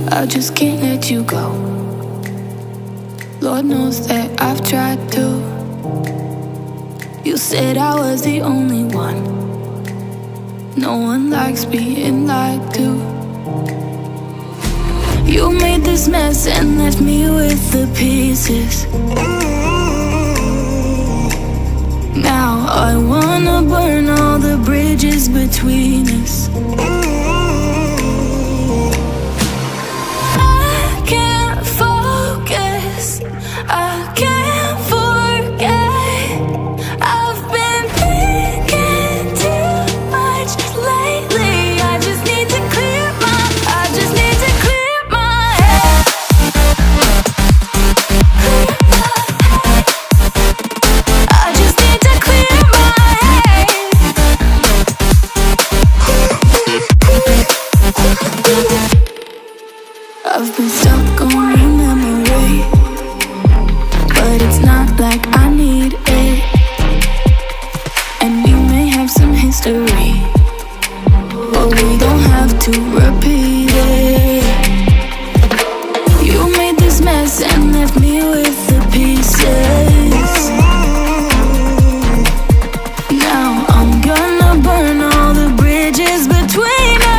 I just can't let you go. Lord knows that I've tried to. You said I was the only one. No one likes being lied to. You made this mess and left me with the pieces. Now I wanna burn all the bridges between us. I can't focus, I can't forget. I've been thinking too much lately. I just need to clear my head. I just need to clear my head. I've been stuck on your memory, but it's not like I need it. And we may have some history, but we don't have to repeat it. You made this mess and left me with the pieces. Now I'm gonna burn all the bridges between us.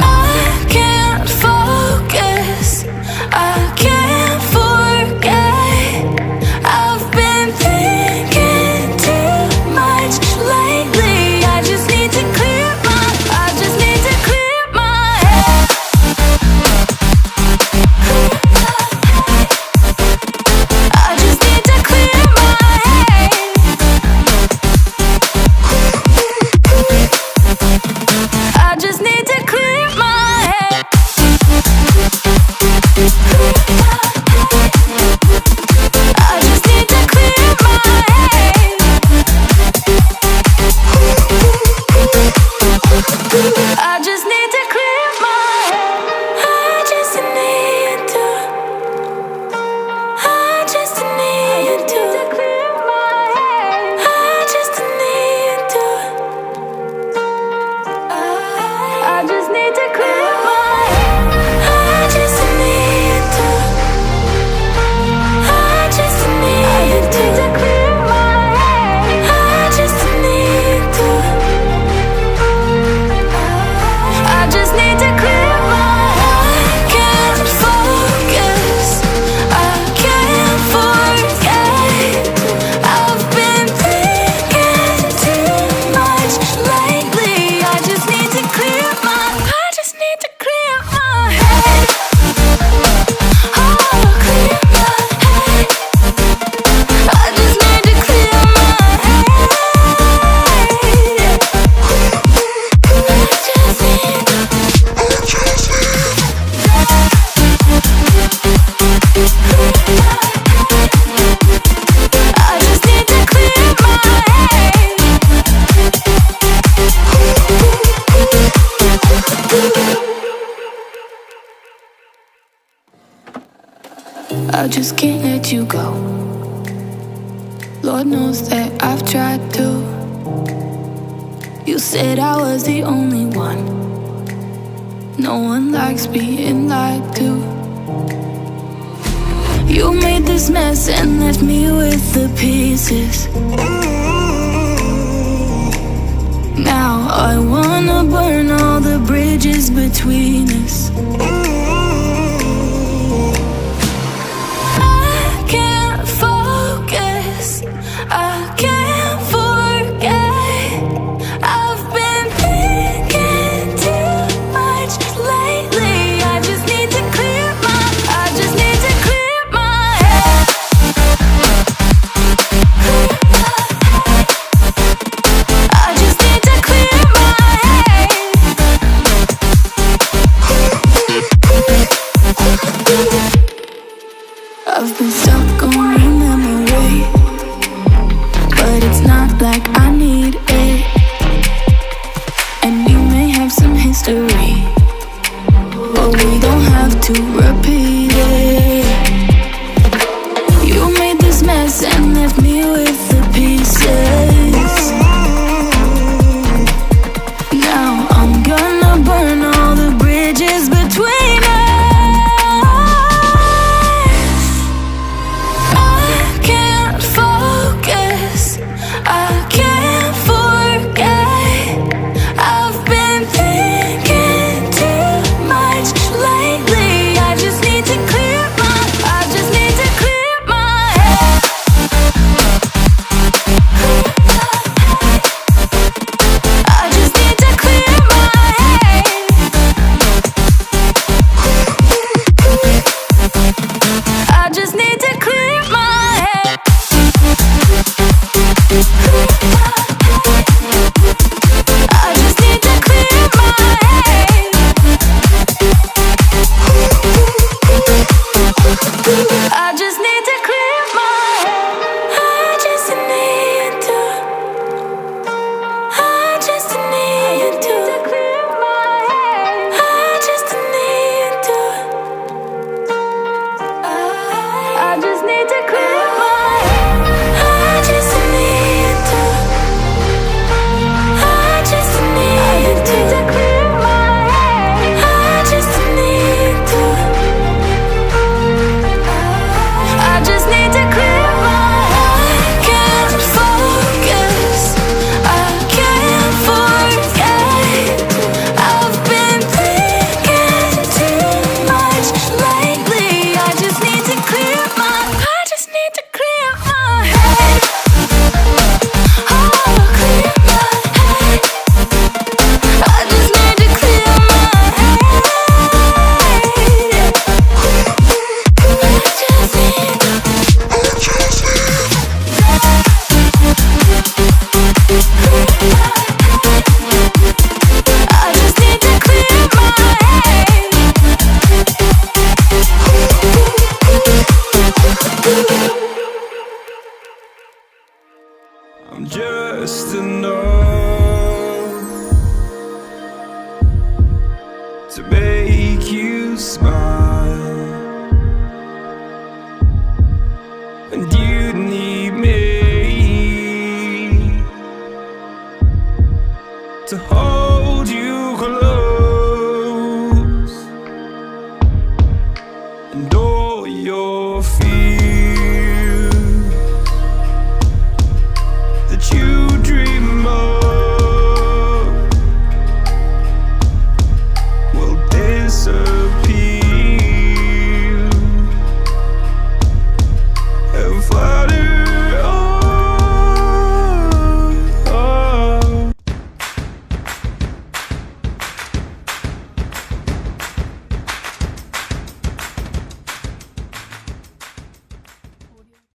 I can't focus, I can't forget. I've been thinking too much lately. I just need to clear my head. I just need to clear my head. I just need to clear my head. I just need to clear my head. I just need to clear my head. I just need to. I just need to clear my head. I just need to. I just need to clear my head. I just need to. I just need to clear my head. I just need to. I just need to clear my head. I can't focus, I can't forget. I've been thinking too much lately. I just need to clear my head. Oh, clear my head. I just need to clear my head. I just need to clear my head. I just can't let you go. Lord knows that I've tried to. You said I was the only one. No one likes being lied to. You made this mess and left me with the pieces. Now I wanna burn all the bridges between us. I can't focus, I can't forget. I've been thinking too much lately. I just need to clear my head. I just need to clear my head. I've been stuck on your memory, but it's not like I need it. And we may have some history, but we don't have to repeat it. You made this mess and left me with the pieces. Now I'm gonna and you need me to hold you close, and all your fears that you dream of will disappear and flutter